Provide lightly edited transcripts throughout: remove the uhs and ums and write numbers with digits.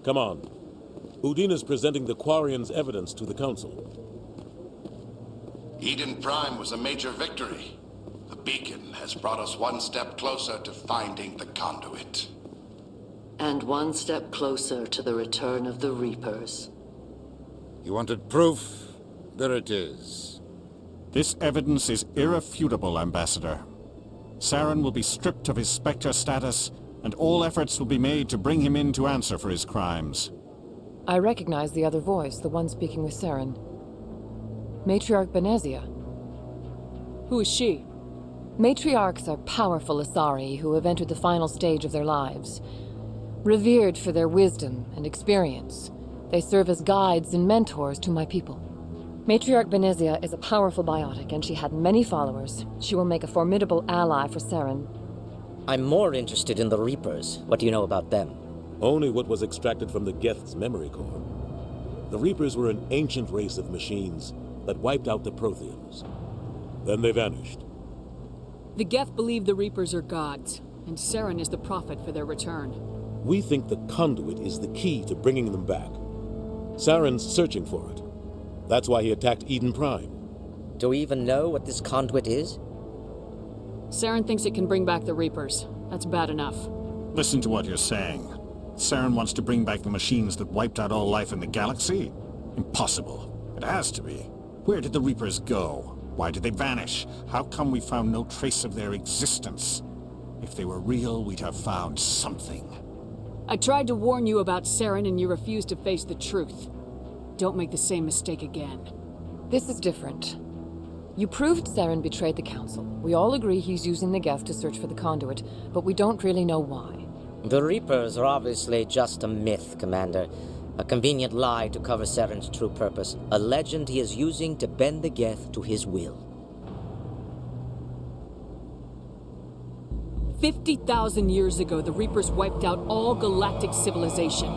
Come on. Udina's presenting the Quarians' evidence to the Council. Eden Prime was a major victory. The beacon has brought us one step closer to finding the conduit. And one step closer to the return of the Reapers. You wanted proof? There it is. This evidence is irrefutable, Ambassador. Saren will be stripped of his Spectre status, and all efforts will be made to bring him in to answer for his crimes. I recognize the other voice, the one speaking with Saren. Matriarch Benezia. Who is she? Matriarchs are powerful Asari who have entered the final stage of their lives. Revered for their wisdom and experience, they serve as guides and mentors to my people. Matriarch Benezia is a powerful biotic, and she had many followers. She will make a formidable ally for Saren. I'm more interested in the Reapers. What do you know about them? Only what was extracted from the Geth's memory core. The Reapers were an ancient race of machines that wiped out the Protheans. Then they vanished. The Geth believe the Reapers are gods, and Saren is the prophet for their return. We think the conduit is the key to bringing them back. Saren's searching for it. That's why he attacked Eden Prime. Do we even know what this conduit is? Saren thinks it can bring back the Reapers. That's bad enough. Listen to what you're saying. Saren wants to bring back the machines that wiped out all life in the galaxy? Impossible. It has to be. Where did the Reapers go? Why did they vanish? How come we found no trace of their existence? If they were real, we'd have found something. I tried to warn you about Saren and you refused to face the truth. Don't make the same mistake again. This is different. You proved Saren betrayed the Council. We all agree he's using the Geth to search for the conduit, but we don't really know why. The Reapers are obviously just a myth, Commander. A convenient lie to cover Saren's true purpose. A legend he is using to bend the Geth to his will. 50,000 years ago, the Reapers wiped out all galactic civilization.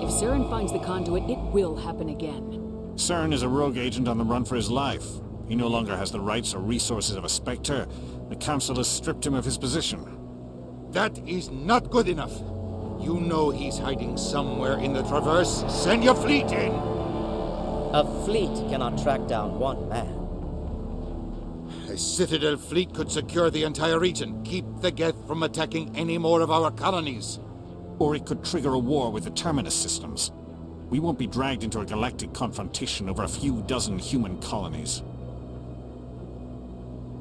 If Saren finds the conduit, it will happen again. Saren is a rogue agent on the run for his life. He no longer has the rights or resources of a Spectre. The Council has stripped him of his position. That is not good enough. You know he's hiding somewhere in the Traverse. Send your fleet in! A fleet cannot track down one man. A Citadel fleet could secure the entire region, keep the Geth from attacking any more of our colonies. Or it could trigger a war with the Terminus systems. We won't be dragged into a galactic confrontation over a few dozen human colonies.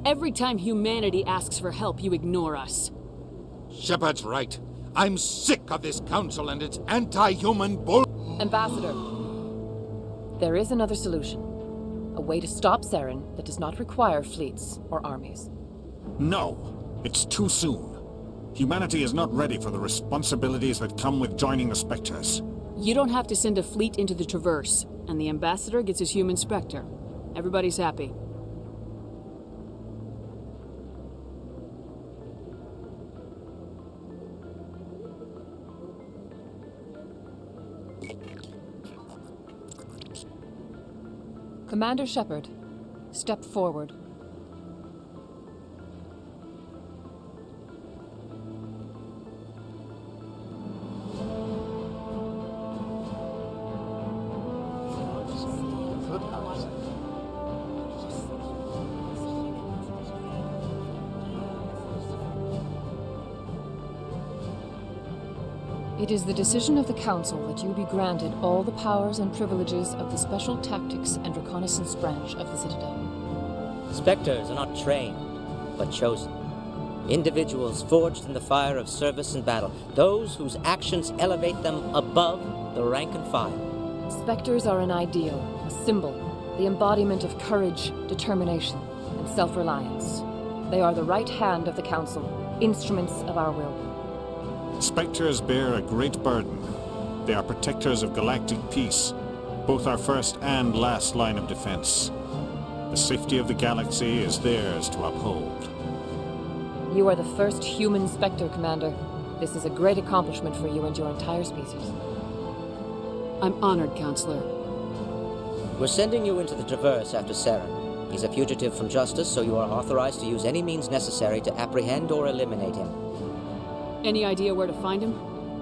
Every time humanity asks for help, you ignore us. Shepard's right. I'm sick of this council and its anti-human bull... Ambassador, there is another solution. A way to stop Saren that does not require fleets or armies. No, it's too soon. Humanity is not ready for the responsibilities that come with joining the Spectres. You don't have to send a fleet into the Traverse, and the Ambassador gets his human Spectre. Everybody's happy. Commander Shepard, step forward. It is the decision of the Council that you be granted all the powers and privileges of the Special Tactics and Reconnaissance Branch of the Citadel. Spectres are not trained, but chosen. Individuals forged in the fire of service and battle. Those whose actions elevate them above the rank and file. Spectres are an ideal, a symbol, the embodiment of courage, determination, and self-reliance. They are the right hand of the Council, instruments of our will. Spectres bear a great burden. They are protectors of galactic peace, both our first and last line of defense. The safety of the galaxy is theirs to uphold. You are the first human Spectre, Commander. This is a great accomplishment for you and your entire species. I'm honored, Counselor. We're sending you into the Traverse after Saren. He's a fugitive from justice, so you are authorized to use any means necessary to apprehend or eliminate him. Any idea where to find him?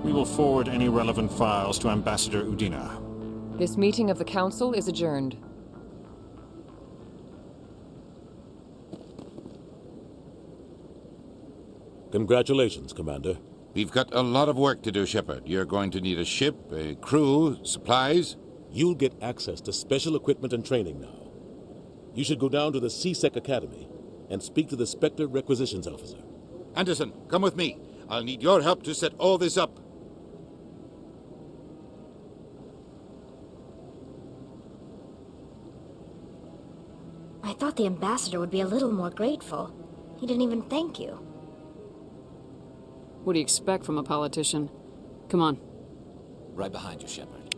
We will forward any relevant files to Ambassador Udina. This meeting of the Council is adjourned. Congratulations, Commander. We've got a lot of work to do, Shepard. You're going to need a ship, a crew, supplies. You'll get access to special equipment and training now. You should go down to the C-Sec Academy and speak to the Spectre Requisitions Officer. Anderson, come with me. I'll need your help to set all this up. I thought the ambassador would be a little more grateful. He didn't even thank you. What do you expect from a politician? Come on. Right behind you, Shepard.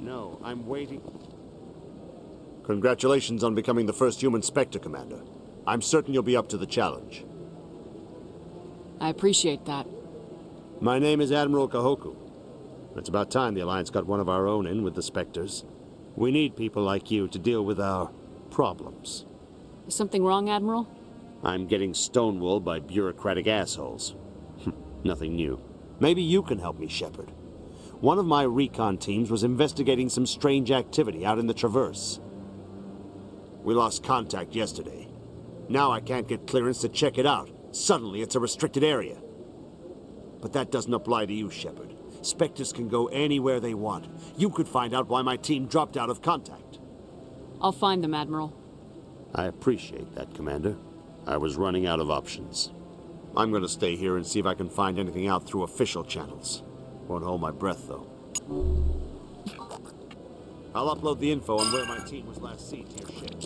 No, I'm waiting. Congratulations on becoming the first human Spectre, Commander. I'm certain you'll be up to the challenge. I appreciate that. My name is Admiral Kahoku. It's about time the Alliance got one of our own in with the Spectres. We need people like you to deal with our problems. Is something wrong, Admiral? I'm getting stonewalled by bureaucratic assholes. Nothing new. Maybe you can help me, Shepard. One of my recon teams was investigating some strange activity out in the Traverse. We lost contact yesterday. Now I can't get clearance to check it out. Suddenly it's a restricted area. But that doesn't apply to you, Shepard. Spectres can go anywhere they want. You could find out why my team dropped out of contact. I'll find them, Admiral. I appreciate that, Commander. I was running out of options. I'm gonna stay here and see if I can find anything out through official channels. Won't hold my breath, though. I'll upload the info on where my team was last seen to your ship.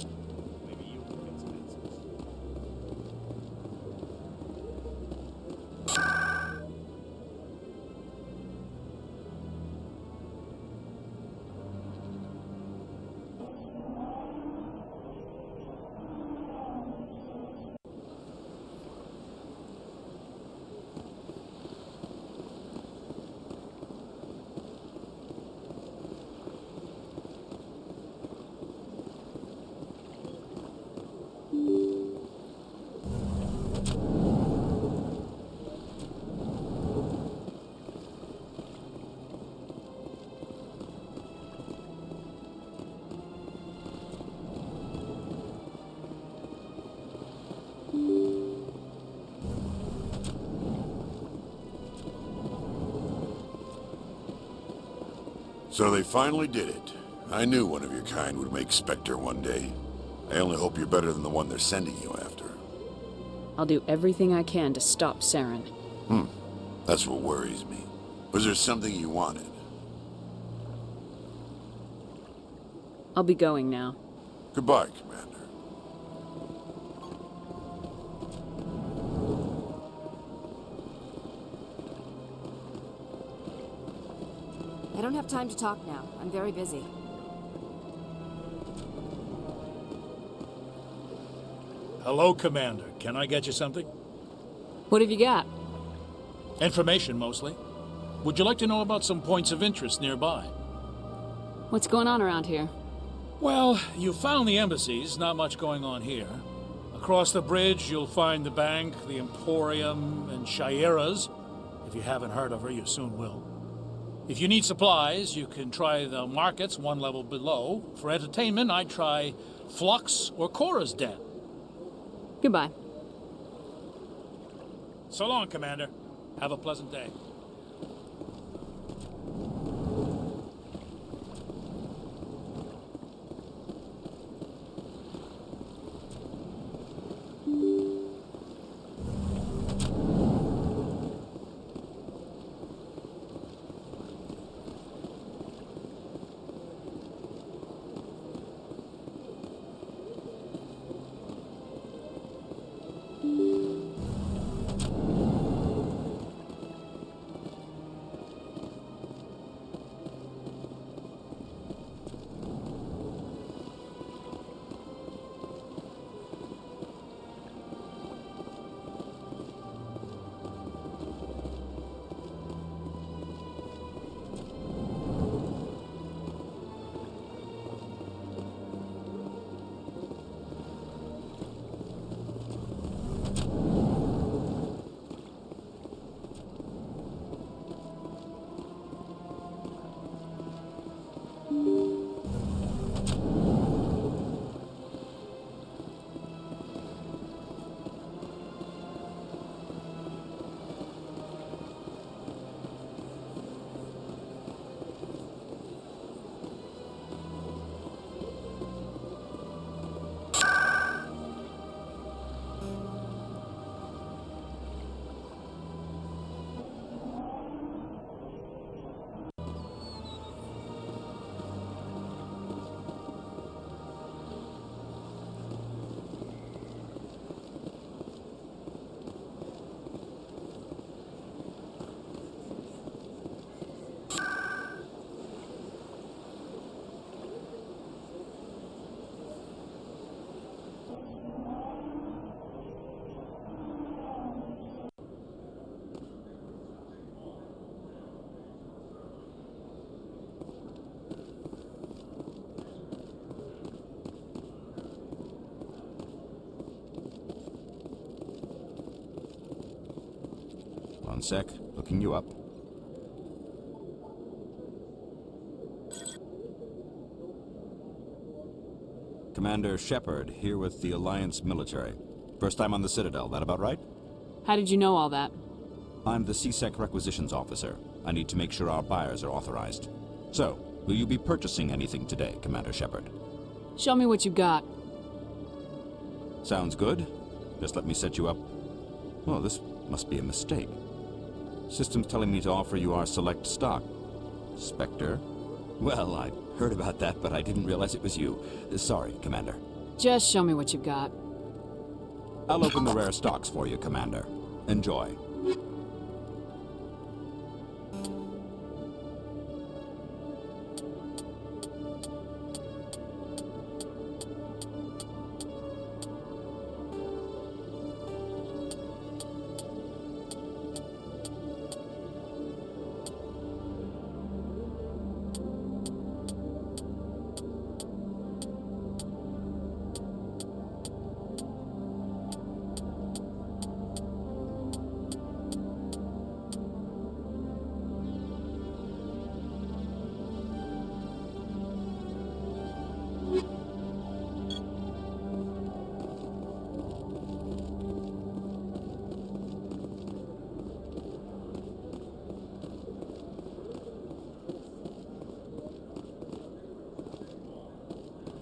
Maybe you can get some answers. So they finally did it. I knew one of your kind would make Spectre one day. I only hope you're better than the one they're sending you after. I'll do everything I can to stop Saren. That's what worries me. Was there something you wanted? I'll be going now. Goodbye, Commander. I don't have time to talk now. I'm very busy. Hello, Commander. Can I get you something? What have you got? Information, mostly. Would you like to know about some points of interest nearby? What's going on around here? Well, you found the embassies, not much going on here. Across the bridge, you'll find the bank, the Emporium, and Shayera's. If you haven't heard of her, you soon will. If you need supplies, you can try the markets one level below. For entertainment, I'd try Flux or Cora's Den. Goodbye. So long, Commander. Have a pleasant day. One sec, looking you up. Commander Shepard, here with the Alliance military. First time on the Citadel, that about right? How did you know all that? I'm the CSEC requisitions officer. I need to make sure our buyers are authorized. So, will you be purchasing anything today, Commander Shepard? Show me what you got. Sounds good. Just let me set you up. Well, this must be a mistake. System's telling me to offer you our select stock. Spectre? Well, I heard about that, but I didn't realize it was you. Sorry, Commander. Just show me what you've got. I'll open the rare stocks for you, Commander. Enjoy.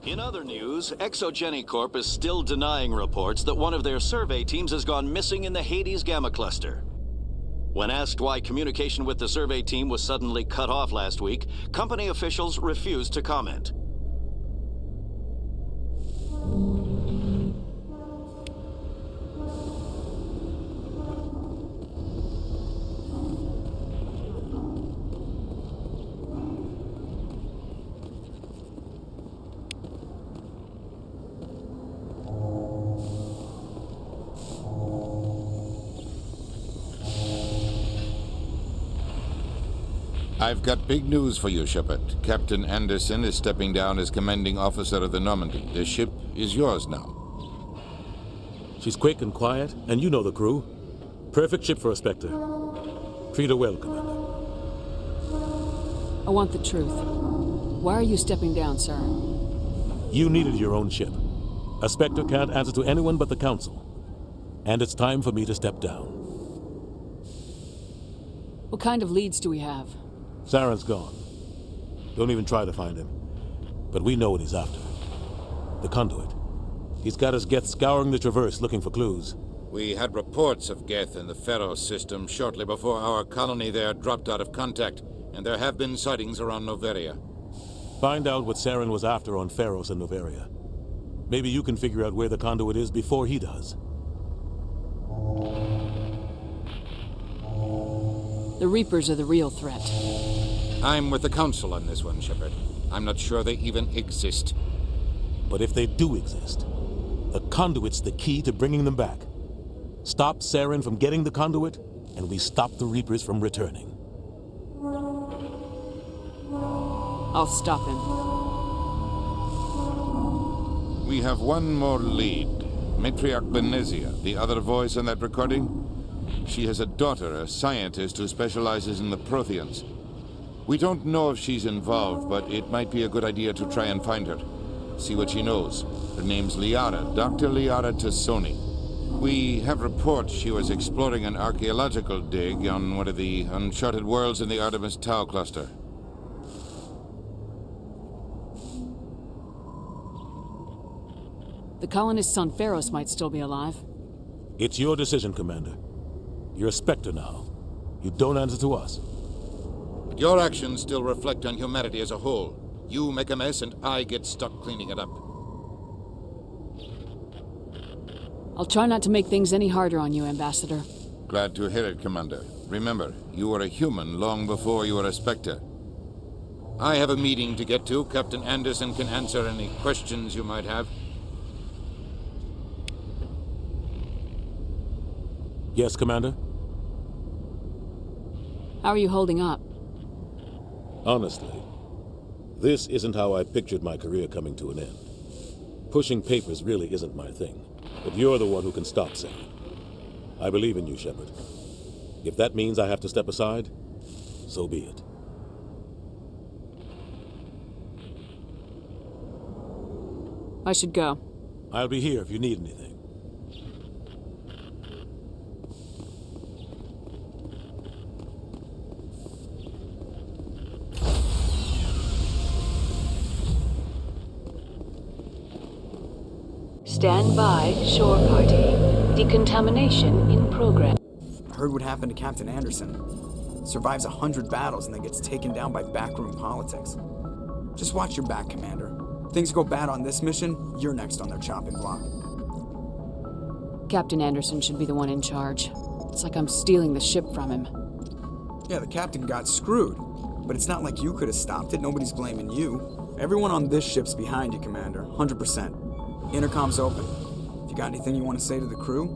In other news, Exogeny Corp is still denying reports that one of their survey teams has gone missing in the Hades Gamma Cluster. When asked why communication with the survey team was suddenly cut off last week, company officials refused to comment. I've got big news for you, Shepard. Captain Anderson is stepping down as commanding officer of the Normandy. The ship is yours now. She's quick and quiet, and you know the crew. Perfect ship for a Spectre. Treat her well, Commander. I want the truth. Why are you stepping down, sir? You needed your own ship. A Spectre can't answer to anyone but the Council. And it's time for me to step down. What kind of leads do we have? Saren's gone. Don't even try to find him. But we know what he's after. The conduit. He's got his Geth scouring the Traverse looking for clues. We had reports of Geth in the Pharos system shortly before our colony there dropped out of contact, and there have been sightings around Noveria. Find out what Saren was after on Pharos and Noveria. Maybe you can figure out where the conduit is before he does. The Reapers are the real threat. I'm with the Council on this one, Shepard. I'm not sure they even exist. But if they do exist, the conduit's the key to bringing them back. Stop Saren from getting the conduit, and we stop the Reapers from returning. I'll stop him. We have one more lead. Matriarch Benezia, the other voice on that recording. She has a daughter, a scientist who specializes in the Protheans. We don't know if she's involved, but it might be a good idea to try and find her. See what she knows. Her name's Liara, Dr. Liara Tassoni. We have reports she was exploring an archaeological dig on one of the uncharted worlds in the Artemis Tau cluster. The colonists on Pharos might still be alive. It's your decision, Commander. You're a Spectre now. You don't answer to us. But your actions still reflect on humanity as a whole. You make a mess and I get stuck cleaning it up. I'll try not to make things any harder on you, Ambassador. Glad to hear it, Commander. Remember, you were a human long before you were a Spectre. I have a meeting to get to. Captain Anderson can answer any questions you might have. Yes, Commander? How are you holding up? Honestly, this isn't how I pictured my career coming to an end. Pushing papers really isn't my thing, but you're the one who can stop Saren. I believe in you, Shepard. If that means I have to step aside, so be it. I should go. I'll be here if you need anything. Stand by, shore party. Decontamination in progress. Heard what happened to Captain Anderson. Survives 100 battles and then gets taken down by backroom politics. Just watch your back, Commander. Things go bad on this mission, you're next on their chopping block. Captain Anderson should be the one in charge. It's like I'm stealing the ship from him. Yeah, the captain got screwed. But it's not like you could have stopped it. Nobody's blaming you. Everyone on this ship's behind you, Commander. 100%. Intercom's open. If you got anything you want to say to the crew,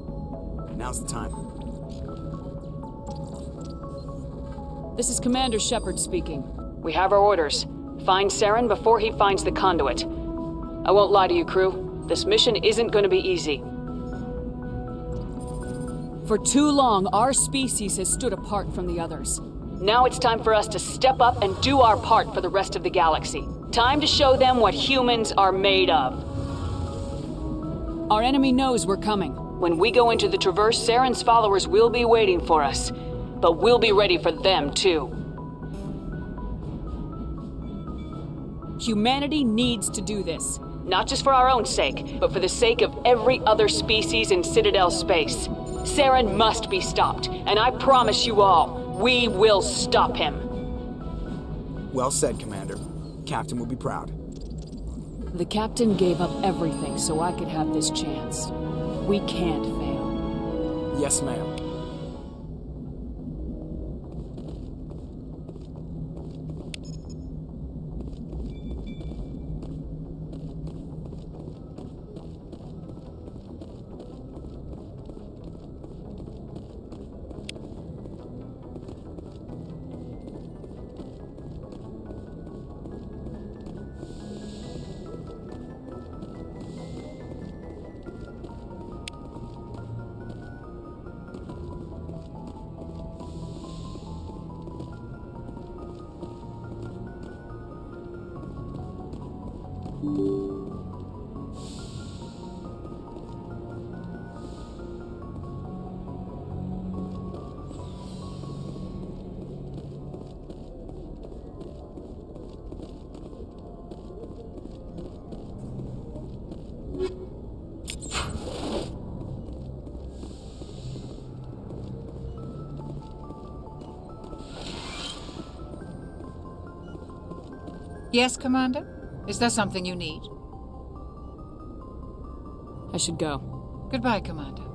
now's the time. This is Commander Shepard speaking. We have our orders. Find Saren before he finds the conduit. I won't lie to you, crew. This mission isn't going to be easy. For too long, our species has stood apart from the others. Now it's time for us to step up and do our part for the rest of the galaxy. Time to show them what humans are made of. Our enemy knows we're coming. When we go into the Traverse, Saren's followers will be waiting for us. But we'll be ready for them, too. Humanity needs to do this. Not just for our own sake, but for the sake of every other species in Citadel space. Saren must be stopped, and I promise you all, we will stop him. Well said, Commander. Captain will be proud. The captain gave up everything so I could have this chance. We can't fail. Yes, ma'am. Yes, Commander? Is there something you need? I should go. Goodbye, Commander.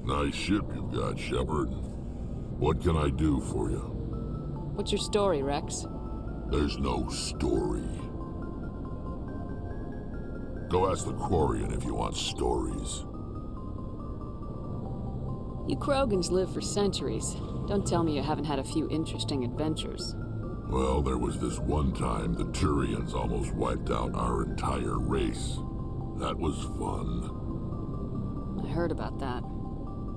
Nice ship you've got, Shepard. What can I do for you? What's your story, Rex? There's no story. Go ask the Quarian if you want stories. You Krogans live for centuries. Don't tell me you haven't had a few interesting adventures. Well, there was this one time the Turians almost wiped out our entire race. That was fun. I heard about that.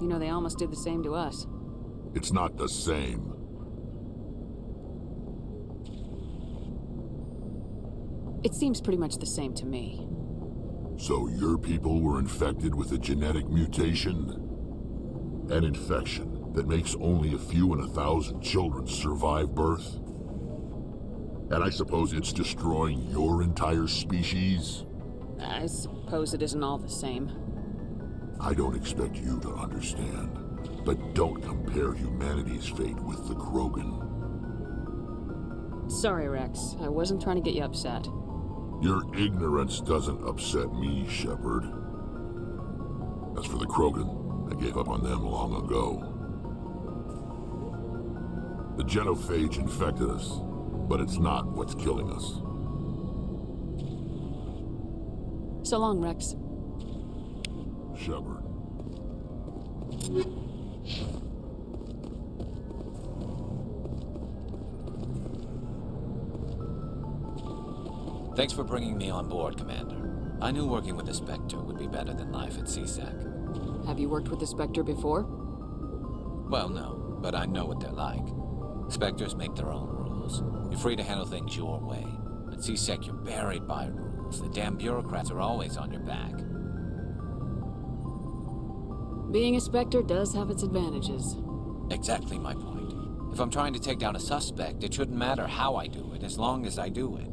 You know, they almost did the same to us. It's not the same. It seems pretty much the same to me. So your people were infected with a genetic mutation? An infection that makes only a few in 1,000 children survive birth? And I suppose it's destroying your entire species? I suppose it isn't all the same. I don't expect you to understand, but don't compare humanity's fate with the Krogan. Sorry, Rex. I wasn't trying to get you upset. Your ignorance doesn't upset me, Shepard. As for the Krogan, I gave up on them long ago. The genophage infected us, but it's not what's killing us. So long, Rex. Shepard. Thanks for bringing me on board, Commander. I knew working with the Spectre would be better than life at CSEC. Have you worked with the Spectre before? Well, no, but I know what they're like. Spectres make their own rules. You're free to handle things your way. At CSEC, you're buried by rules. The damn bureaucrats are always on your back. Being a Spectre does have its advantages. Exactly my point. If I'm trying to take down a suspect, it shouldn't matter how I do it, as long as I do it.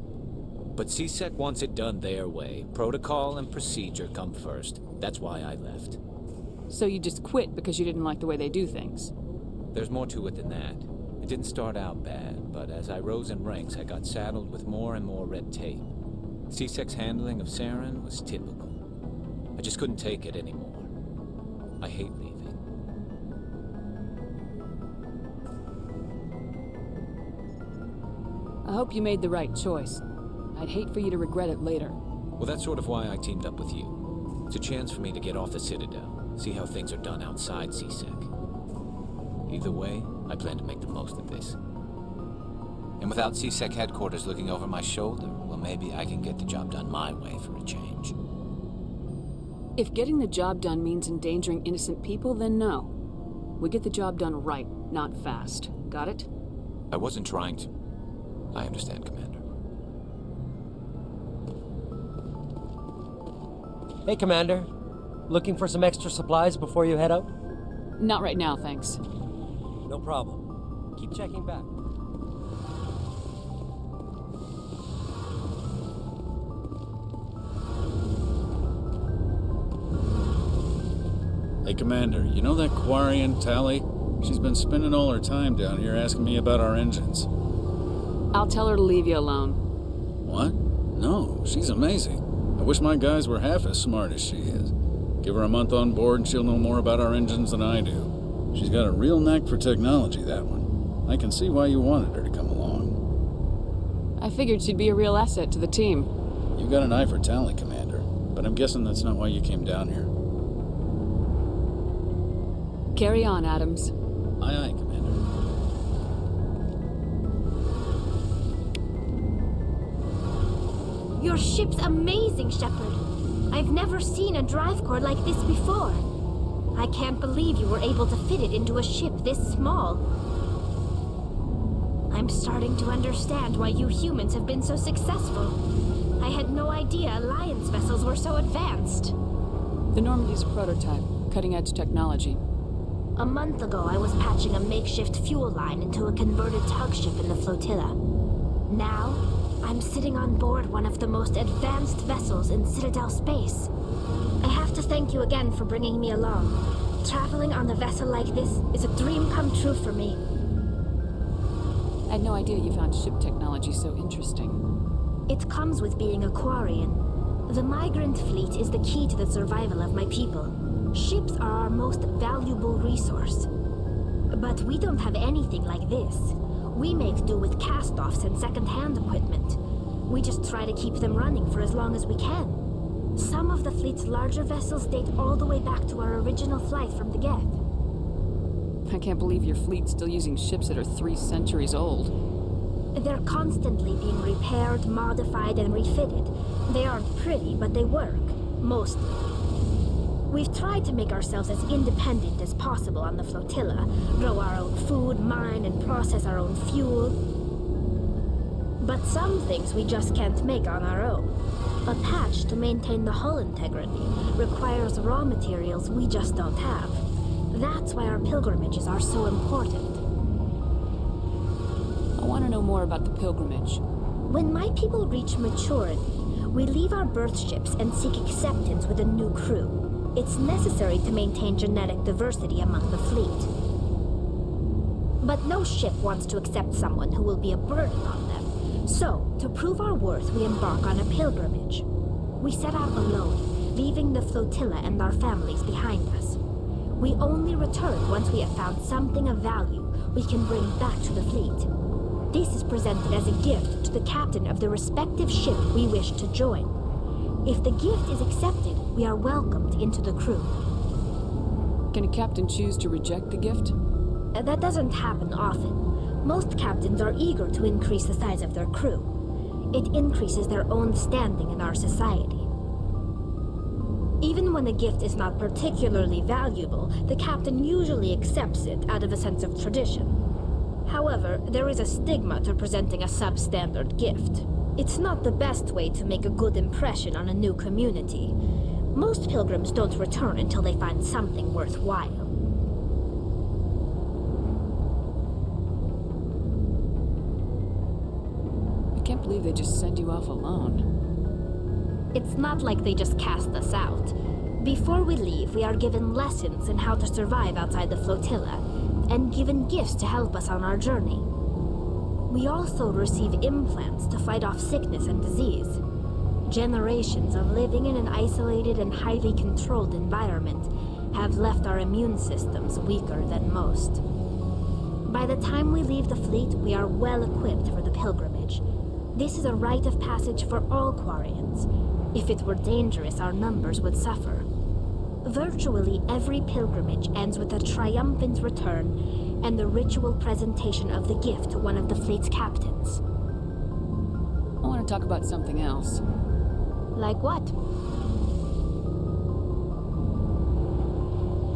But CSEC wants it done their way. Protocol and procedure come first. That's why I left. So you just quit because you didn't like the way they do things? There's more to it than that. It didn't start out bad, but as I rose in ranks, I got saddled with more and more red tape. CSEC's handling of Saren was typical. I just couldn't take it anymore. I hate leaving. I hope you made the right choice. I'd hate for you to regret it later. Well, that's sort of why I teamed up with you. It's a chance for me to get off the Citadel, see how things are done outside CSEC. Either way, I plan to make the most of this. And without CSEC headquarters looking over my shoulder, well, maybe I can get the job done my way for a change. If getting the job done means endangering innocent people, then no. We get the job done right, not fast. Got it? I wasn't trying to. I understand, Commander. Hey, Commander. Looking for some extra supplies before you head out? Not right now, thanks. No problem. Keep checking back. Hey, Commander, you know that Quarian, Tali? She's been spending all her time down here asking me about our engines. I'll tell her to leave you alone. What? No, she's amazing. I wish my guys were half as smart as she is. Give her a month on board and she'll know more about our engines than I do. She's got a real knack for technology, that one. I can see why you wanted her to come along. I figured she'd be a real asset to the team. You got an eye for talent, Commander, but I'm guessing that's not why you came down here. Carry on, Adams. Aye, aye, Commander. Your ship's amazing, Shepard. I've never seen a drive core like this before. I can't believe you were able to fit it into a ship this small. I'm starting to understand why you humans have been so successful. I had no idea Alliance vessels were so advanced. The Normandy's a prototype, cutting-edge technology. A month ago, I was patching a makeshift fuel line into a converted tug ship in the flotilla. Now, I'm sitting on board one of the most advanced vessels in Citadel space. I have to thank you again for bringing me along. Traveling on a vessel like this is a dream come true for me. I had no idea you found ship technology so interesting. It comes with being a Quarian. The migrant fleet is the key to the survival of my people. Ships are our most valuable resource. But we don't have anything like this. We make do with cast-offs and second-hand equipment. We just try to keep them running for as long as we can. Some of the fleet's larger vessels date all the way back to our original flight from the Geth. I can't believe your fleet's still using ships that are 3 centuries old. They're constantly being repaired, modified, and refitted. They aren't pretty, but they work. Mostly. We've tried to make ourselves as independent as possible on the flotilla, grow our own food, mine, and process our own fuel. But some things we just can't make on our own. A patch to maintain the hull integrity requires raw materials we just don't have. That's why our pilgrimages are so important. I want to know more about the pilgrimage. When my people reach maturity, we leave our birth ships and seek acceptance with a new crew. It's necessary to maintain genetic diversity among the fleet. But no ship wants to accept someone who will be a burden on them. So, to prove our worth, we embark on a pilgrimage. We set out alone, leaving the flotilla and our families behind us. We only return once we have found something of value we can bring back to the fleet. This is presented as a gift to the captain of the respective ship we wish to join. If the gift is accepted, we are welcomed into the crew. Can a captain choose to reject the gift? That doesn't happen often. Most captains are eager to increase the size of their crew. It increases their own standing in our society. Even when a gift is not particularly valuable, the captain usually accepts it out of a sense of tradition. However, there is a stigma to presenting a substandard gift. It's not the best way to make a good impression on a new community. Most pilgrims don't return until they find something worthwhile. I can't believe they just send you off alone. It's not like they just cast us out. Before we leave, we are given lessons in how to survive outside the flotilla, and given gifts to help us on our journey. We also receive implants to fight off sickness and disease. Generations of living in an isolated and highly controlled environment have left our immune systems weaker than most. By the time we leave the fleet, we are well equipped for the pilgrimage. This is a rite of passage for all Quarians. If it were dangerous, our numbers would suffer. Virtually every pilgrimage ends with a triumphant return and the ritual presentation of the gift to one of the fleet's captains. I want to talk about something else. Like what?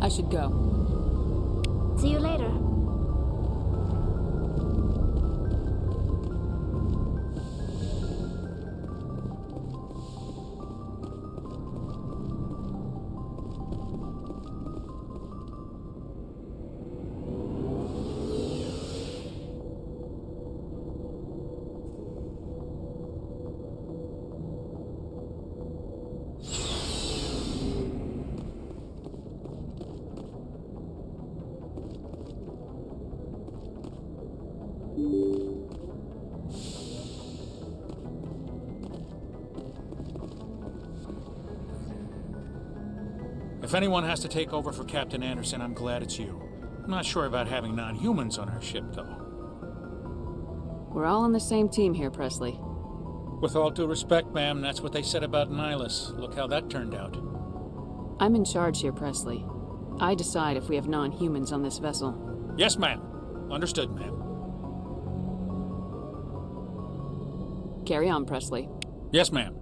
I should go. See you later. If anyone has to take over for Captain Anderson, I'm glad it's you. I'm not sure about having non-humans on our ship, though. We're all on the same team here, Presley. With all due respect, ma'am, that's what they said about Nihilus. Look how that turned out. I'm in charge here, Presley. I decide if we have non-humans on this vessel. Yes, ma'am. Understood, ma'am. Carry on, Presley. Yes, ma'am.